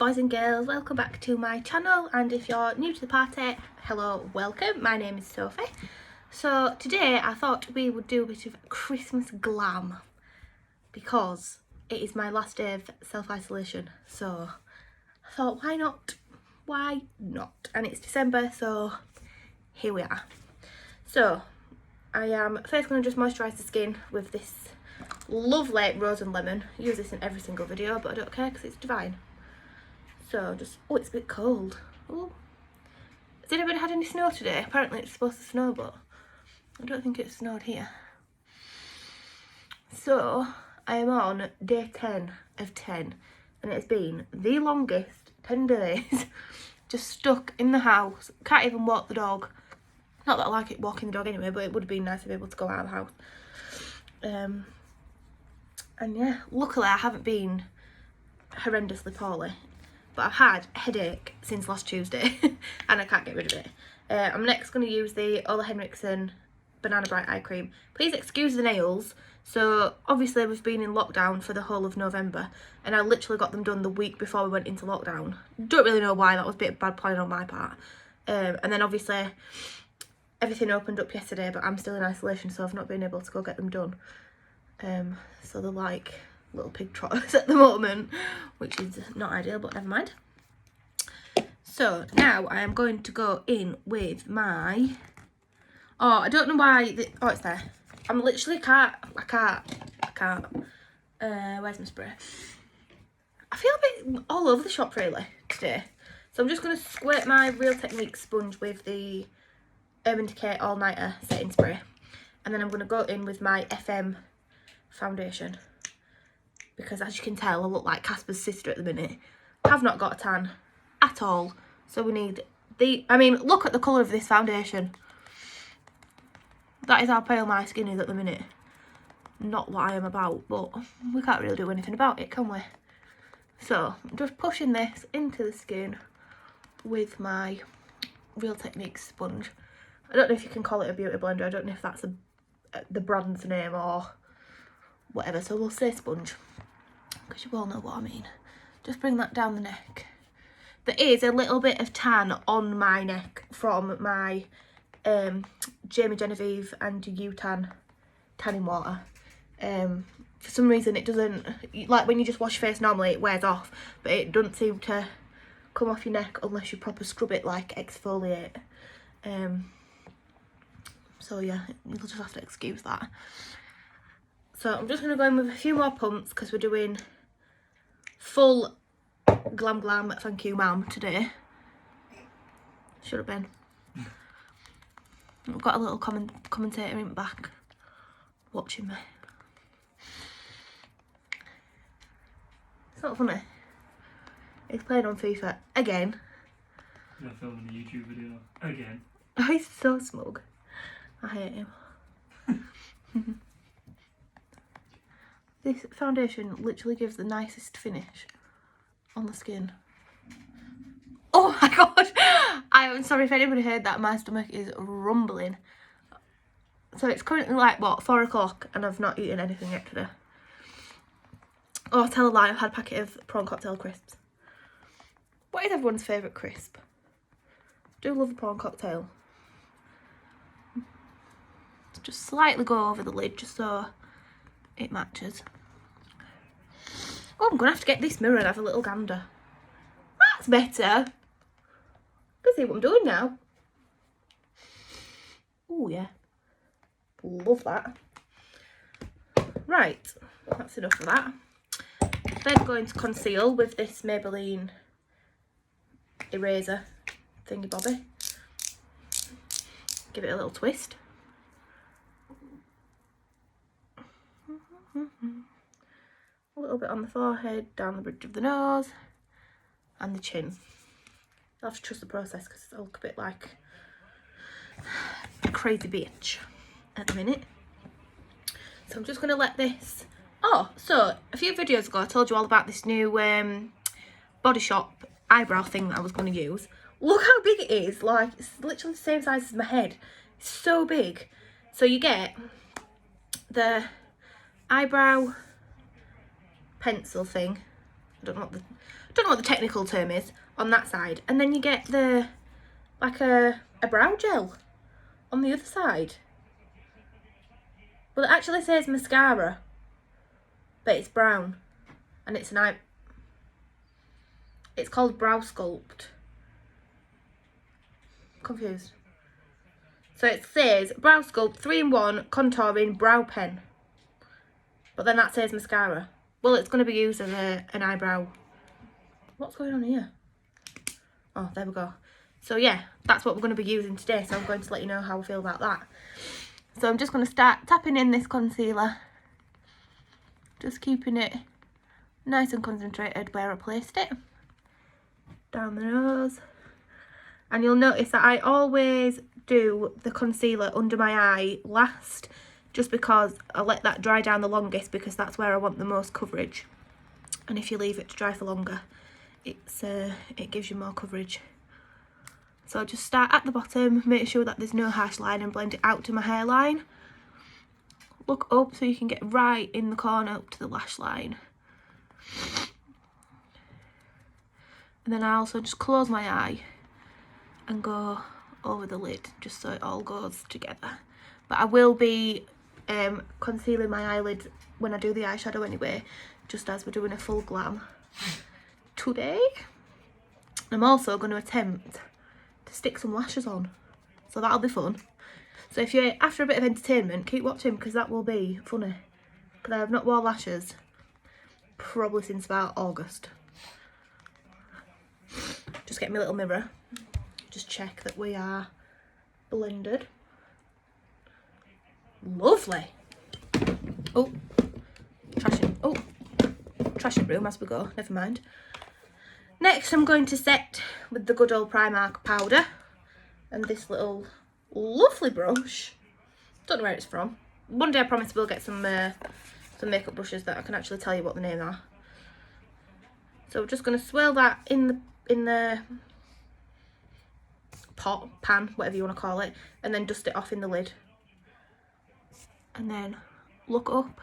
boys and girls, welcome back to my channel, and if you're new to the party, hello, welcome. My name is Sophie. So today I thought we would do a bit of Christmas glam because it is my last day of self-isolation, so I thought why not, and it's December, so here we are. So I am first going to just moisturise the skin with this lovely rose and lemon. I use this in every single video, but I don't care because it's divine. So just, oh, it's a bit cold. Oh, has anybody had any snow today? Apparently it's supposed to snow, but I don't think it snowed here. So I am on day 10 of 10, and it's been the longest 10 days just stuck in the house. Can't even walk the dog. Not that I like it walking the dog anyway, but it would have been nice to be able to go out of the house. And yeah, luckily I haven't been horrendously poorly, but I've had a headache since last Tuesday and I can't get rid of it. I'm next going to use the Ola Henriksen Banana Bright Eye Cream. Please excuse the nails. So obviously we've been in lockdown for the whole of November, and I literally got them done the week before we went into lockdown. Don't really know why, that was a bit of bad planning on my part. And then obviously everything opened up yesterday, but I'm still in isolation, so I've not been able to go get them done. So they're like little pig trotters at the moment, which is not ideal, but never mind. So now I am going to go in with my, oh, I don't know why, oh, it's there. I'm literally I can't. Where's my spray? I feel a bit all over the shop really today. So I'm just going to squirt my Real Technique sponge with the Urban Decay All Nighter setting spray. And then I'm going to go in with my FM foundation, because as you can tell I look like Casper's sister at the minute. I have not got a tan at all, so we need the, I mean, look at the colour of this foundation. That is how pale my skin is at the minute. Not what I am about, but we can't really do anything about it, can we? So I'm just pushing this into the skin with my Real Technique sponge. I don't know if you can call it a beauty blender. I don't know if that's the brand's name or whatever, so we'll say sponge, because you all know what I mean. Just bring that down the neck. There is a little bit of tan on my neck from my Jamie Genevieve Anti-U-Tan tanning water. For some reason it doesn't, like when you just wash your face normally it wears off, but it doesn't seem to come off your neck unless you proper scrub it, like exfoliate. So yeah, you'll just have to excuse that. So I'm just going to go in with a few more pumps because we're doing full glam thank you ma'am today. Should have been. I've got a little commentator in the back watching me. It's not funny. He's playing on FIFA again. You're filming a YouTube video again. Oh, he's so smug. I hate him. This foundation literally gives the nicest finish on the skin. Oh my god! I am sorry if anybody heard that, my stomach is rumbling. So it's currently like, what, 4 o'clock, and I've not eaten anything yet today. Oh, tell a lie, I've had a packet of prawn cocktail crisps. What is everyone's favourite crisp? I do love a prawn cocktail. Just slightly go over the lid just so it matches. Oh, I'm going to have to get this mirror and have a little gander. That's better. Can see what I'm doing now. Oh yeah. Love that. Right, that's enough of that. Then going to conceal with this Maybelline eraser thingy bobby. Give it a little twist. A little bit on the forehead, down the bridge of the nose, and the chin. You'll have to trust the process because I look a bit like a crazy bitch at the minute. So I'm just going to let this... Oh, so a few videos ago I told you all about this new Body Shop eyebrow thing that I was going to use. Look how big it is. Like, it's literally the same size as my head. It's so big. So you get the eyebrow pencil thing. I don't don't know what the technical term is on that side. And then you get the, like a brow gel on the other side. Well, it actually says mascara, but it's brown. And it's it's called Brow Sculpt. Confused. So it says Brow Sculpt 3-in-1 contouring brow pen. But then that says mascara. Well, it's going to be used as an eyebrow. What's going on here? Oh, there we go. So yeah, that's what we're going to be using today. So I'm going to let you know how I feel about that. So I'm just going to start tapping in this concealer. Just keeping it nice and concentrated where I placed it. Down the nose. And you'll notice that I always do the concealer under my eye last, just because I let that dry down the longest, because that's where I want the most coverage. And if you leave it to dry for longer, it gives you more coverage. So I'll just start at the bottom, make sure that there's no harsh line, and blend it out to my hairline. Look up so you can get right in the corner up to the lash line. And then I also just close my eye and go over the lid, just so it all goes together. But I will be concealing my eyelids when I do the eyeshadow anyway, just as we're doing a full glam today. I'm also going to attempt to stick some lashes on, so that'll be fun. So if you're after a bit of entertainment, keep watching, because that will be funny. Because I have not worn lashes probably since about August. Just get my little mirror, just check that we are blended. Lovely. Oh, trashing room as we go, never mind. Next I'm going to set with the good old Primark powder and this little lovely brush. Don't know where it's from. One day I promise we'll get some makeup brushes that I can actually tell you what the names are. So we're just going to swirl that in the pot, pan, whatever you want to call it, and then dust it off in the lid. And then look up.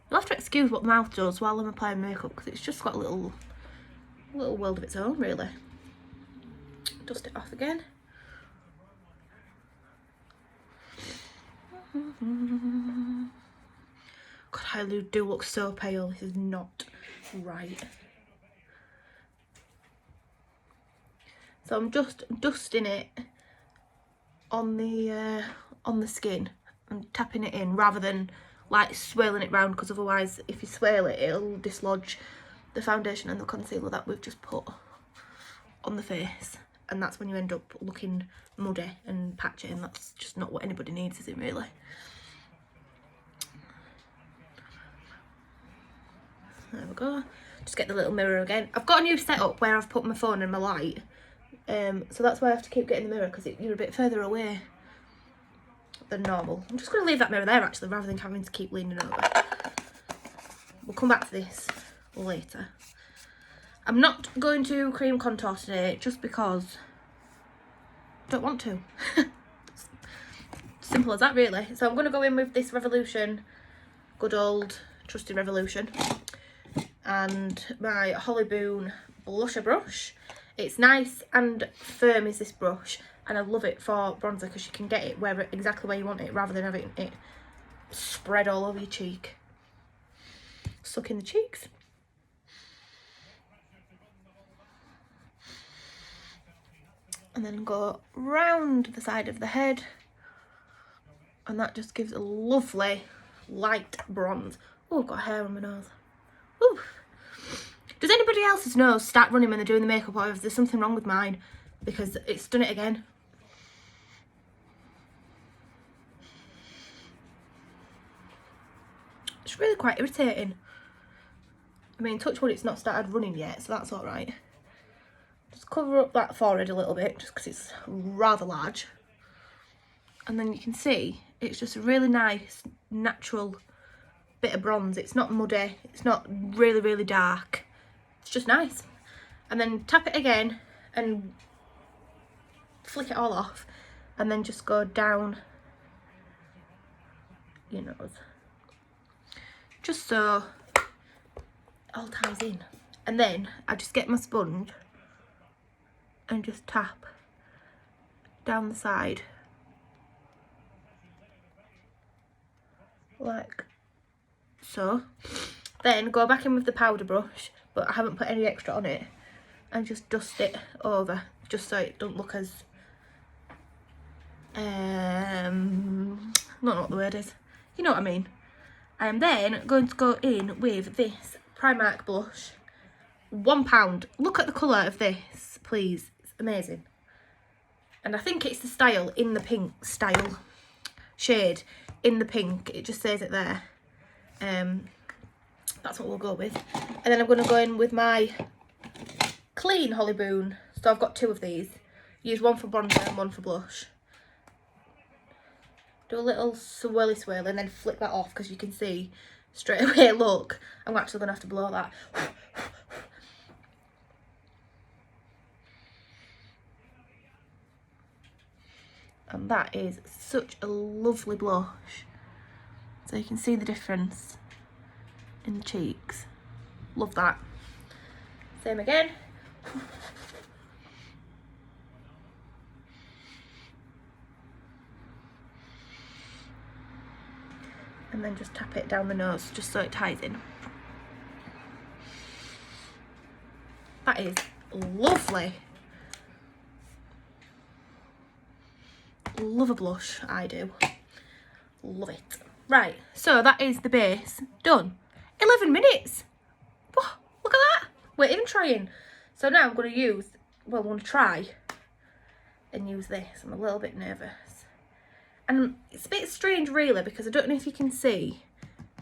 You'll have to excuse what the mouth does while I'm applying makeup, because it's just got a little world of its own, really. Dust it off again. God, I do look so pale. This is not right. So I'm just dusting it on the skin and tapping it in, rather than like swirling it round, because otherwise if you swirl it, it'll dislodge the foundation and the concealer that we've just put on the face, and that's when you end up looking muddy and patchy, and that's just not what anybody needs, is it really? There we go. Just get the little mirror again. I've got a new setup where I've put my phone and my light, so that's why I have to keep getting the mirror, because you're a bit further away than normal. I'm just going to leave that mirror there actually, rather than having to keep leaning over. We'll come back to this later. I'm not going to cream contour today, just because I don't want to. Simple as that, really. So I'm going to go in with this Revolution, good old trusty Revolution, and my Holly Boone blusher brush. It's nice and firm is this brush, and I love it for bronzer, because you can get it exactly where you want it, rather than having it spread all over your cheek. Suck in the cheeks. And then go round the side of the head, and that just gives a lovely light bronze. Oh, I've got hair on my nose. Ooh. Does anybody else's nose start running when they're doing the makeup, or if there's something wrong with mine? Because it's done it again. It's really quite irritating. I mean, touch wood, it's not started running yet, so that's alright. Just cover up that forehead a little bit, just because it's rather large. And then you can see it's just a really nice, natural bit of bronze. It's not muddy, it's not really, really dark. It's just nice. And then tap it again and flick it all off, and then just go down your nose. Just so all ties in. And then I just get my sponge and just tap down the side. Like so. Then go back in with the powder brush, but I haven't put any extra on it, and just dust it over, just so it don't look as not know what the word is, you know what I mean. I am then going to go in with this Primark blush, £1. Look at the colour of this, please, it's amazing. And I think it's the style in the pink shade in the pink, it just says it there. That's what we'll go with. And then I'm going to go in with my clean Holly Boon. So I've got 2 of these. Use one for bronzer and one for blush. Do a little swirly and then flick that off, because you can see straight away, look, I'm actually going to have to blow that. And that is such a lovely blush. So you can see the difference in the cheeks. Love that. Same again. And then just tap it down the nose just so it ties in. That is lovely. Love a blush, I do. Love it. Right, so that is the base done. 11 minutes. Whoa, look at that. We're even trying. So now I'm going to use, well, I'm going to try and use this. I'm a little bit nervous. And it's a bit strange really, because I don't know if you can see,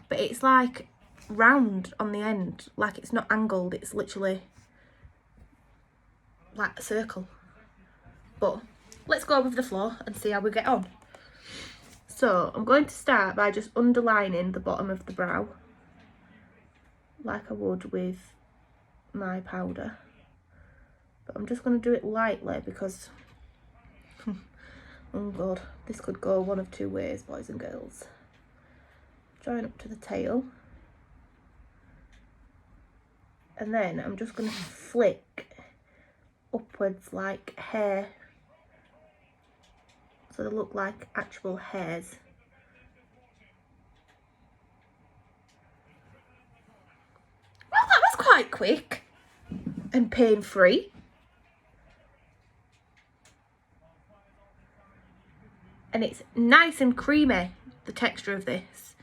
but it's like round on the end. Like it's not angled, it's literally like a circle. But let's go with the flow and see how we get on. So I'm going to start by just underlining the bottom of the brow, like I would with my powder. But I'm just going to do it lightly because, oh god, this could go one of 2 ways, boys and girls. Join up to the tail. And then I'm just going to flick upwards like hair, so they look like actual hairs. Well, that was quite quick and pain-free. And it's nice and creamy, the texture of this.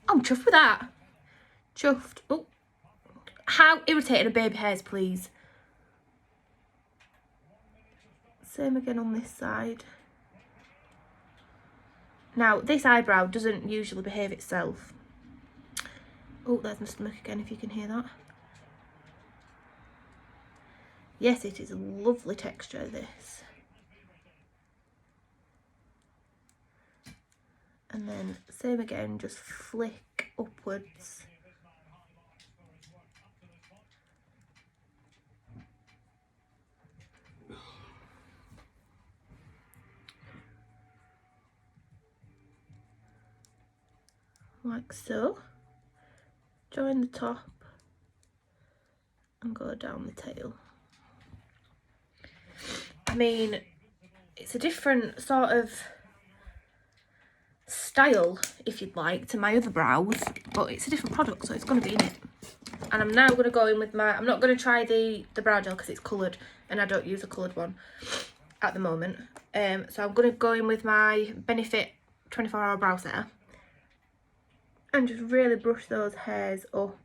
I'm chuffed with that. Chuffed. Oh, how irritating are baby hairs, please. Same again on this side. Now, this eyebrow doesn't usually behave itself. Oh, there's my stomach again, if you can hear that. Yes, it is a lovely texture, this. And then, same again, just flick upwards. Like so. Join the top and go down the tail. I mean, it's a different sort of style, if you'd like, to my other brows, but it's a different product, so it's going to be in it. And I'm now going to go in with my, I'm not going to try the brow gel because it's coloured and I don't use a coloured one at the moment. So I'm going to go in with my Benefit 24-hour brow setter and just really brush those hairs up.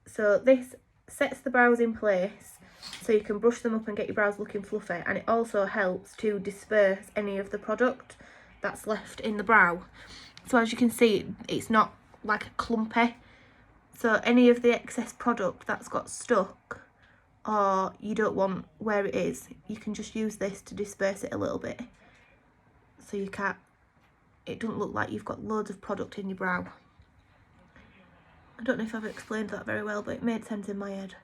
So this sets the brows in place so you can brush them up and get your brows looking fluffy, and it also helps to disperse any of the product that's left in the brow. So as you can see, it's not like clumpy, so any of the excess product that's got stuck or you don't want where it is, you can just use this to disperse it a little bit, so you can't, it doesn't look like you've got loads of product in your brow. I don't know if I've explained that very well, but it made sense in my head.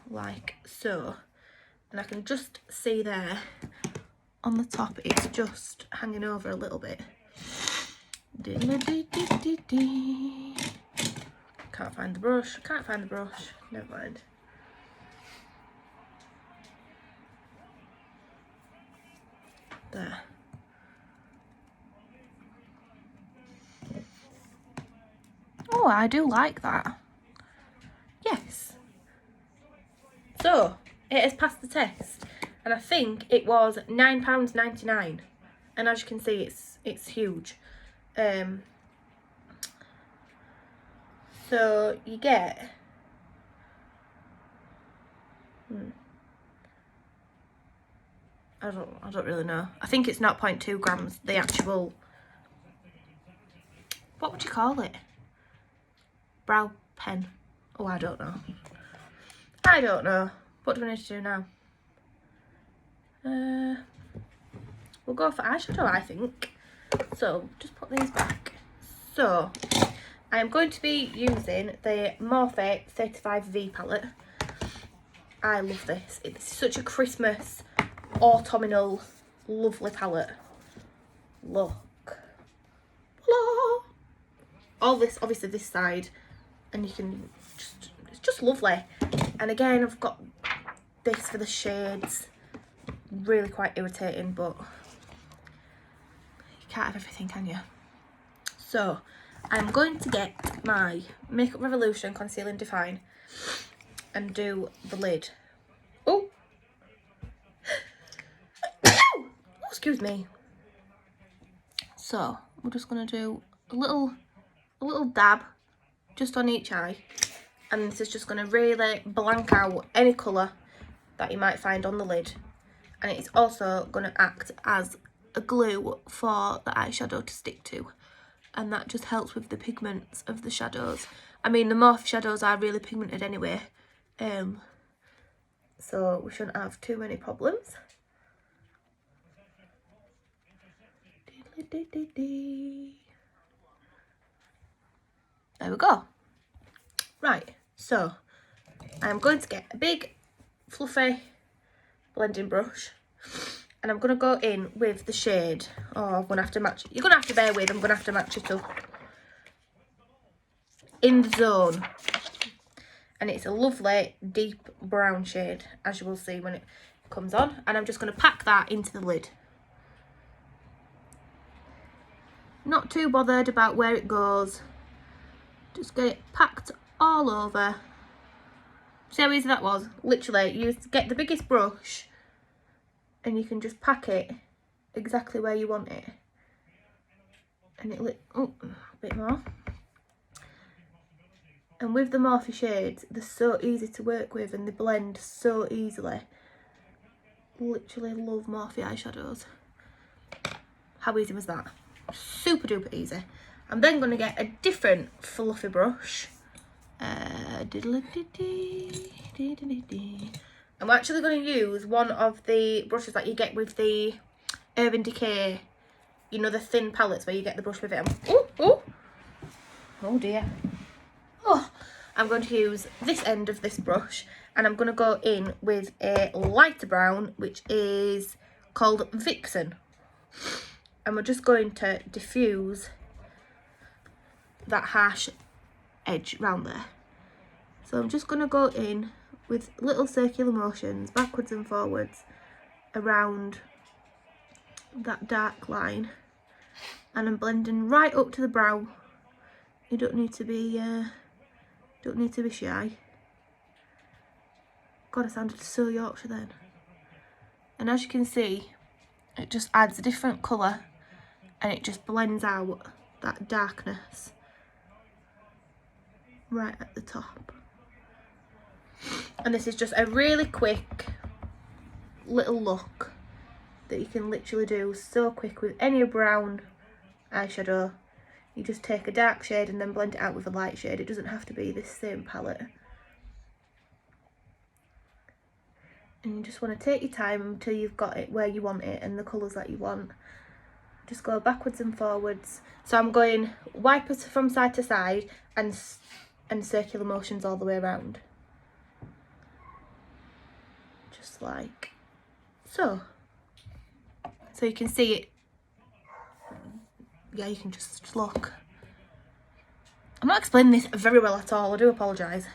Like so. And I can just see there on the top, it's just hanging over a little bit. Diddle-dee-dee-dee-dee. Can't find the brush. Can't find the brush. Never mind. There. Oh, I do like that. Yes. So, it has passed the test. And I think it was £9.99. And as you can see, it's huge. So you get I don't really know. I think it's 0.2 grams, the actual, what would you call it? Brow pen. Oh, I don't know. I don't know. What do we need to do now? We'll go for eyeshadow, I think. So just put these back. So I am going to be using the Morphe 35V palette. I love this. It's such a Christmas, autumnal, lovely palette. Look. Hello. All this, obviously this side, and you can just, it's just lovely. And again, I've got this for the shades. Really quite irritating, but you can't have everything, can you? So I'm going to get my Makeup Revolution Conceal and Define and do the lid. Oh, excuse me. So we're just gonna do a little dab just on each eye, and this is just gonna really blank out any colour that you might find on the lid, and it's also gonna act as a glue for the eyeshadow to stick to, and that just helps with the pigments of the shadows. I mean, the Morphe shadows are really pigmented anyway, so we shouldn't have too many problems. There we go. Right, so I'm going to get a big fluffy blending brush, and I'm going to go in with the shade. Oh, I'm going to have to match it. You're going to have to bear with, I'm going to have to match it up. In the Zone. And it's a lovely deep brown shade, as you will see when it comes on. And I'm just going to pack that into the lid. Not too bothered about where it goes. Just get it packed all over. See how easy that was? Literally, you get the biggest brush and you can just pack it exactly where you want it. And it oh, a bit more. And with the Morphe shades, they're so easy to work with and they blend so easily. Literally love Morphe eyeshadows. How easy was that? Super duper easy. I'm then going to get a different fluffy brush. I'm actually going to use one of the brushes that you get with the Urban Decay, you know, the thin palettes where you get the brush with it. Oh dear. Oh, I'm going to use this end of this brush, and I'm going to go in with a lighter brown, which is called Vixen. And we're just going to diffuse that harsh edge round there. So I'm just going to go in with little circular motions backwards and forwards around that dark line, and I'm blending right up to the brow. You don't need to be shy. God, I sounded so Yorkshire then. And as you can see, it just adds a different colour and it just blends out that darkness right at the top. And this is just a really quick little look that you can literally do so quick with any brown eyeshadow. You just take a dark shade and then blend it out with a light shade. It doesn't have to be this same palette. And you just want to take your time until you've got it where you want it and the colours that you want. Just go backwards and forwards. So I'm going wipers from side to side and circular motions all the way around. Just like so. So you can see it yeah, you can just look. I'm not explaining this very well at all, I do apologise.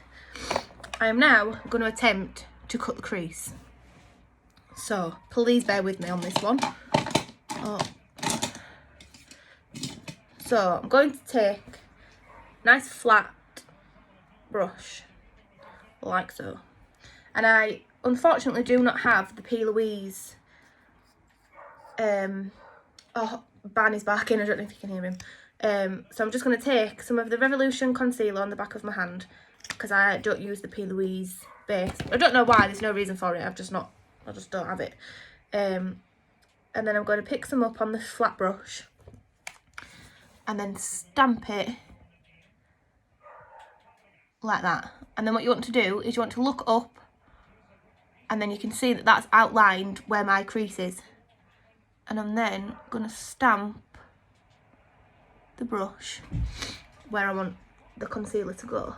I am now going to attempt to cut the crease. So, please bear with me on this one. Oh. So, I'm going to take a nice flat brush, like so. And I, unfortunately, do not have the P. Louise. Oh, Barney's barking, I don't know if you can hear him. So I'm just going to take some of the Revolution concealer on the back of my hand, because I don't use the P. Louise base. I don't know why, there's no reason for it, I just don't have it. And then I'm going to pick some up on the flat brush and then stamp it like that. And then what you want to do is you want to look up, and then you can see that that's outlined where my crease is. And I'm then going to stamp the brush where I want the concealer to go.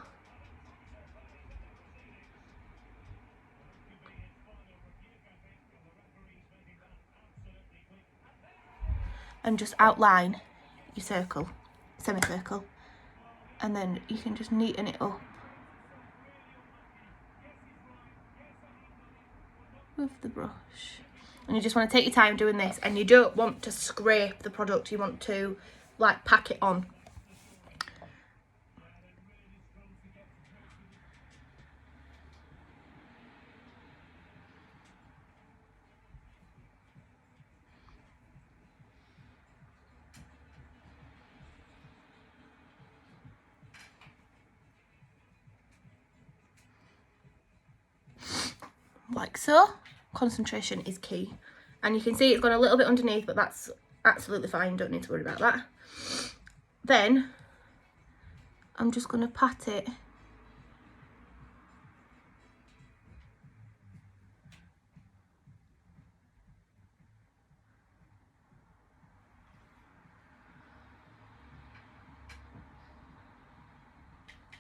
And just outline your circle, semicircle. And then you can just neaten it up with the brush. And you just want to take your time doing this, and you don't want to scrape the product, you want to like pack it on. Like so. Concentration is key. And you can see it's gone a little bit underneath, but that's absolutely fine, don't need to worry about that. Then I'm just going to pat it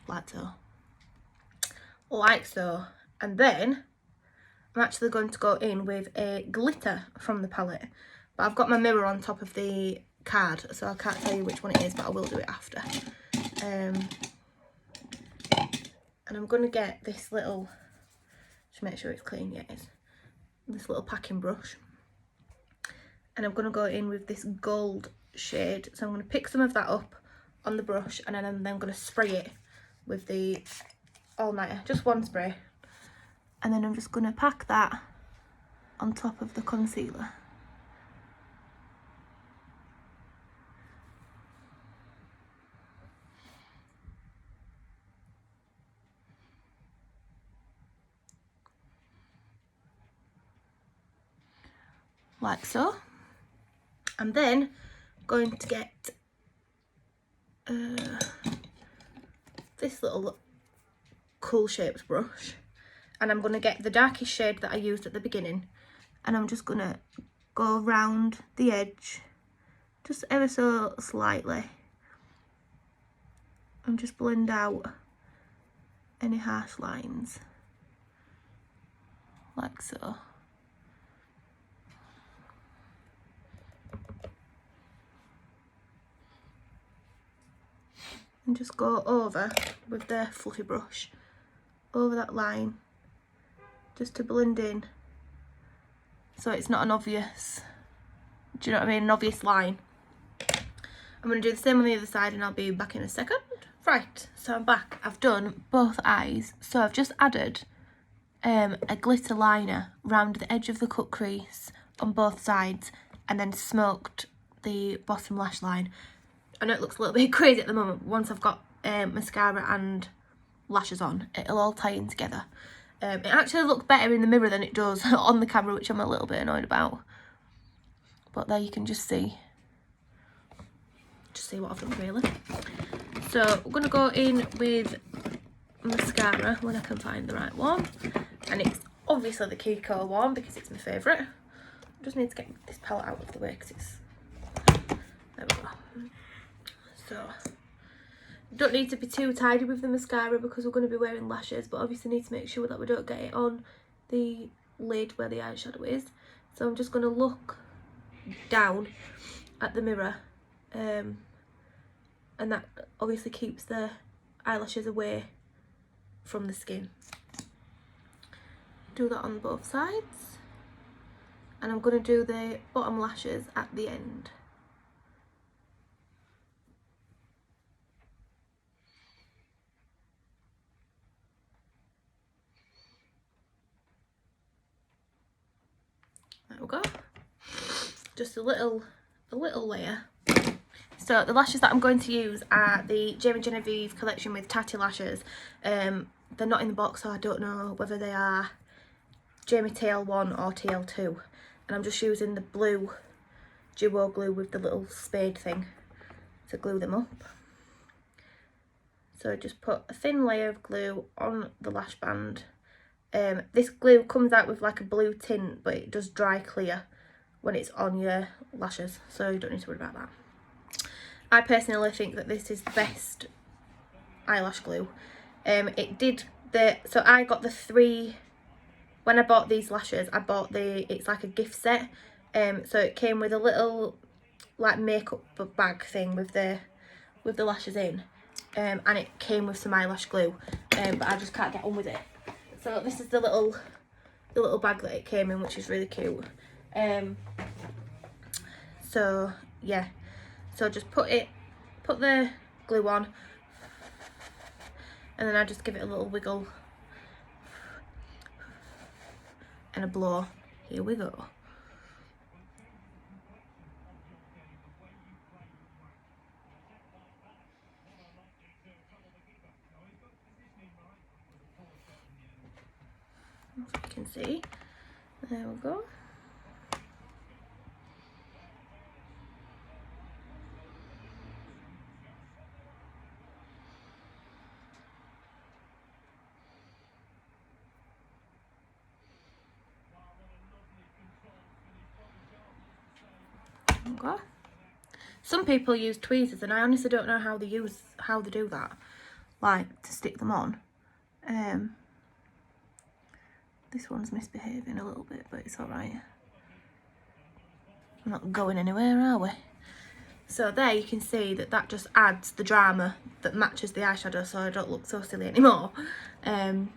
like so. Like so. And then I'm actually going to go in with a glitter from the palette. But I've got my mirror on top of the card, so I can't tell you which one it is, but I will do it after. And I'm going to get this little, to make sure it's clean, yeah, it's this little packing brush. And I'm going to go in with this gold shade. So I'm going to pick some of that up on the brush, and then I'm then going to spray it with the all-nighter, just one spray. And then I'm just going to pack that on top of the concealer. Like so. I'm then going to get this little cool shaped brush, and I'm going to get the darkest shade that I used at the beginning, and I'm just going to go around the edge just ever so slightly and just blend out any harsh lines like so. And just go over with the fluffy brush over that line, just to blend in, so it's not an obvious, do you know what I mean, an obvious line. I'm going to do the same on the other side, and I'll be back in a second. Right, so I'm back. I've done both eyes, so I've just added a glitter liner round the edge of the cut crease on both sides, and then smoked the bottom lash line. I know it looks a little bit crazy at the moment, but once I've got mascara and lashes on, it'll all tie in together. It actually looks better in the mirror than it does on the camera, which I'm a little bit annoyed about. But there you can just see what I've done really. So we're going to go in with mascara when I can find the right one. And it's obviously the Kiko one because it's my favourite. I just need to get this palette out of the way because it's... There we go. So, don't need to be too tidy with the mascara because we're going to be wearing lashes, but obviously need to make sure that we don't get it on the lid where the eyeshadow is. So I'm just going to look down at the mirror and that obviously keeps the eyelashes away from the skin. Do that on both sides, and I'm going to do the bottom lashes at the end. There we go. Just a little layer. So the lashes that I'm going to use are the Jamie Genevieve collection with Tatty lashes. They're not in the box, so I don't know whether they are Jamie TL1 or TL2. And I'm just using the blue duo glue with the little spade thing to glue them up. So just put a thin layer of glue on the lash band. This glue comes out with like a blue tint, but it does dry clear when it's on your lashes, so you don't need to worry about that. I personally think that this is the best eyelash glue. So I got the 3, when I bought these lashes, I bought it's like a gift set. So it came with a little like makeup bag thing with the lashes in. And it came with some eyelash glue, but I just can't get on with it. So this is the little bag that it came in, which is really cute. So yeah, so just put the glue on, and then I just give it a little wiggle and a blow. Here we go. As you can see, there we go. Okay. Some people use tweezers, and I honestly don't know how they do that, like to stick them on. This one's misbehaving a little bit, but it's alright. We're not going anywhere, are we? So there you can see that just adds the drama that matches the eyeshadow, so I don't look so silly anymore. And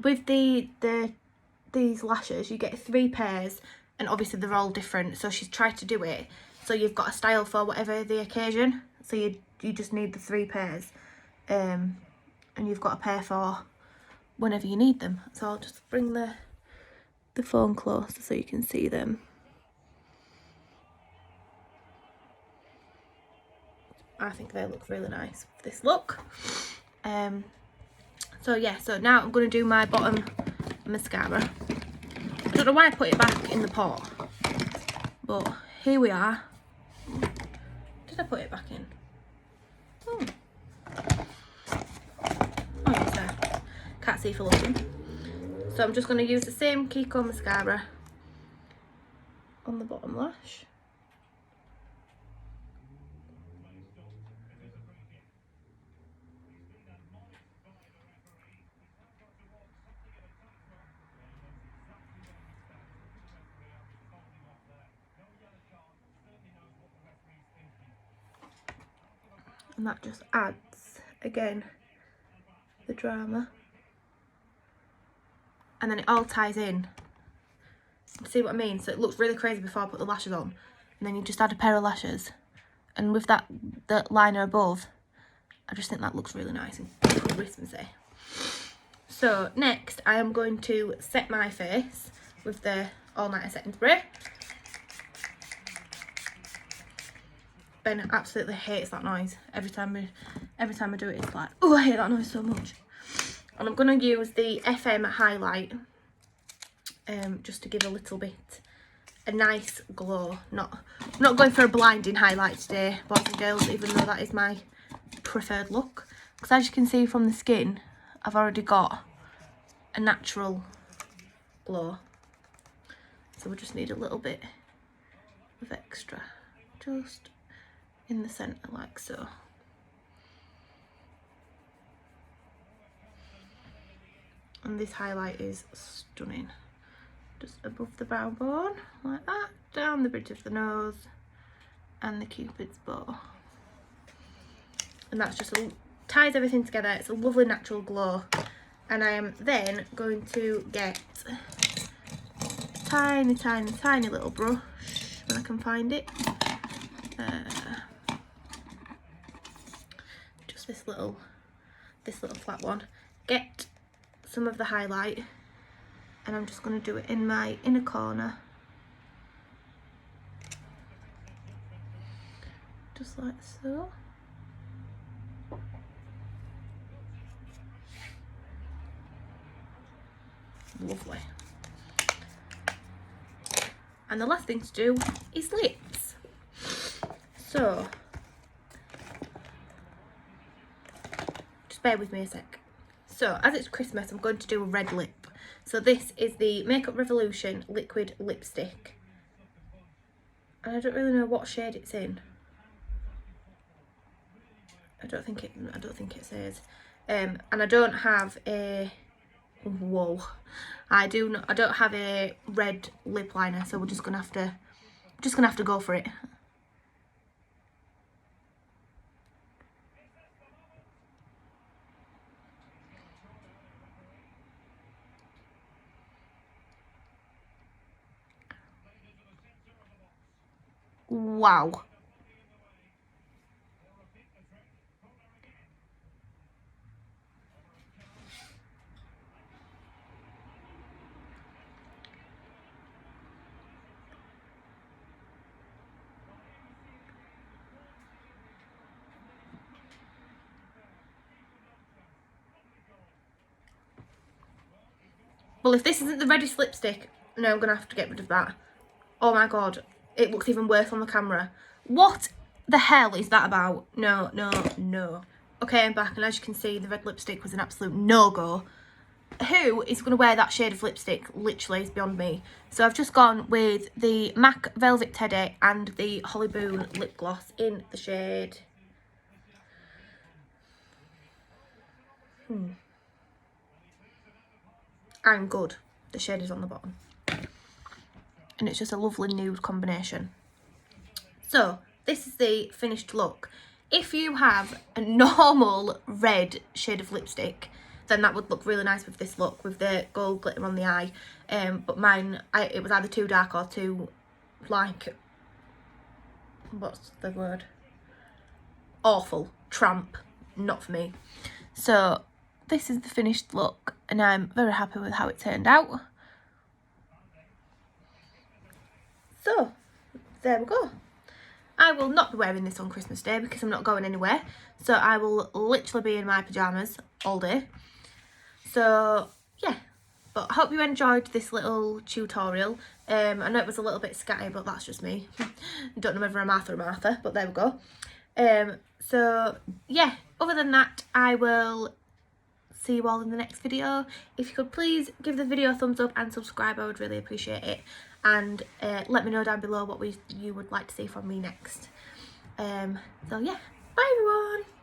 with these lashes, you get 3 pairs, and obviously they're all different. So she's tried to do it so you've got a style for whatever the occasion. So you just need the 3 pairs, and you've got a pair for whenever you need them. So I'll just bring the phone closer so you can see them. I think they look really nice with this look. So yeah, so now I'm going to do my bottom mascara. I don't know why I put it back in the pot, but here we are. Did I put it back in? Oh yes, there. Can't see for looking. So I'm just going to use the same Kiko mascara on the bottom lash. And that just adds, again, the drama. And then it all ties in. See what I mean? So it looks really crazy before I put the lashes on. And then you just add a pair of lashes. And with that liner above, I just think that looks really nice and Christmassy. So next, I am going to set my face with the All Nighter Setting Spray. Ben absolutely hates that noise. Every time I do it, it's like, oh, I hate that noise so much. And I'm going to use the FM highlight, just to give a nice glow. Not going for a blinding highlight today, boys and girls, even though that is my preferred look. Because as you can see from the skin, I've already got a natural glow. So we just need a little bit of extra, just in the centre like so. And this highlight is stunning. Just above the brow bone, like that, down the bridge of the nose, and the Cupid's bow. And that's just ties everything together. It's a lovely natural glow. And I am then going to get tiny little brush when I can find it. Just this little flat one. Get some of the highlight, and I'm just going to do it in my inner corner, just like so. Lovely. And the last thing to do is lips. So just bear with me a sec. So as it's Christmas, I'm going to do a red lip. So this is the Makeup Revolution liquid lipstick, and I don't really know what shade it's in. I don't think it says. And I don't have a I don't have a red lip liner, so we're just gonna have to go for it. Wow. Well, if this isn't the reddest lipstick, no, I'm going to have to get rid of that. Oh my god, it looks even worse on the camera. What the hell is that about? No. Okay, I'm back, and as you can see, the red lipstick was an absolute no-go. Who is going to wear that shade of lipstick? Literally, is beyond me. So I've just gone with the MAC Velvet Teddy and the Holly Boone lip gloss in the shade... I'm good. The shade is on the bottom. And it's just a lovely nude combination. So, this is the finished look. If you have a normal red shade of lipstick, then that would look really nice with this look, with the gold glitter on the eye. But mine, it was either too dark or too, like, what's the word? Awful. Tramp. Not for me. So, this is the finished look, and I'm very happy with how it turned out. So, there we go. I will not be wearing this on Christmas Day because I'm not going anywhere. So I will literally be in my pyjamas all day. So, yeah. But I hope you enjoyed this little tutorial. I know it was a little bit scatty, but that's just me. Don't know whether I'm Martha or Martha, but there we go. So, yeah. Other than that, I will see you all in the next video. If you could please give the video a thumbs up and subscribe, I would really appreciate it. And let me know down below what you would like to see from me next. So yeah, bye everyone.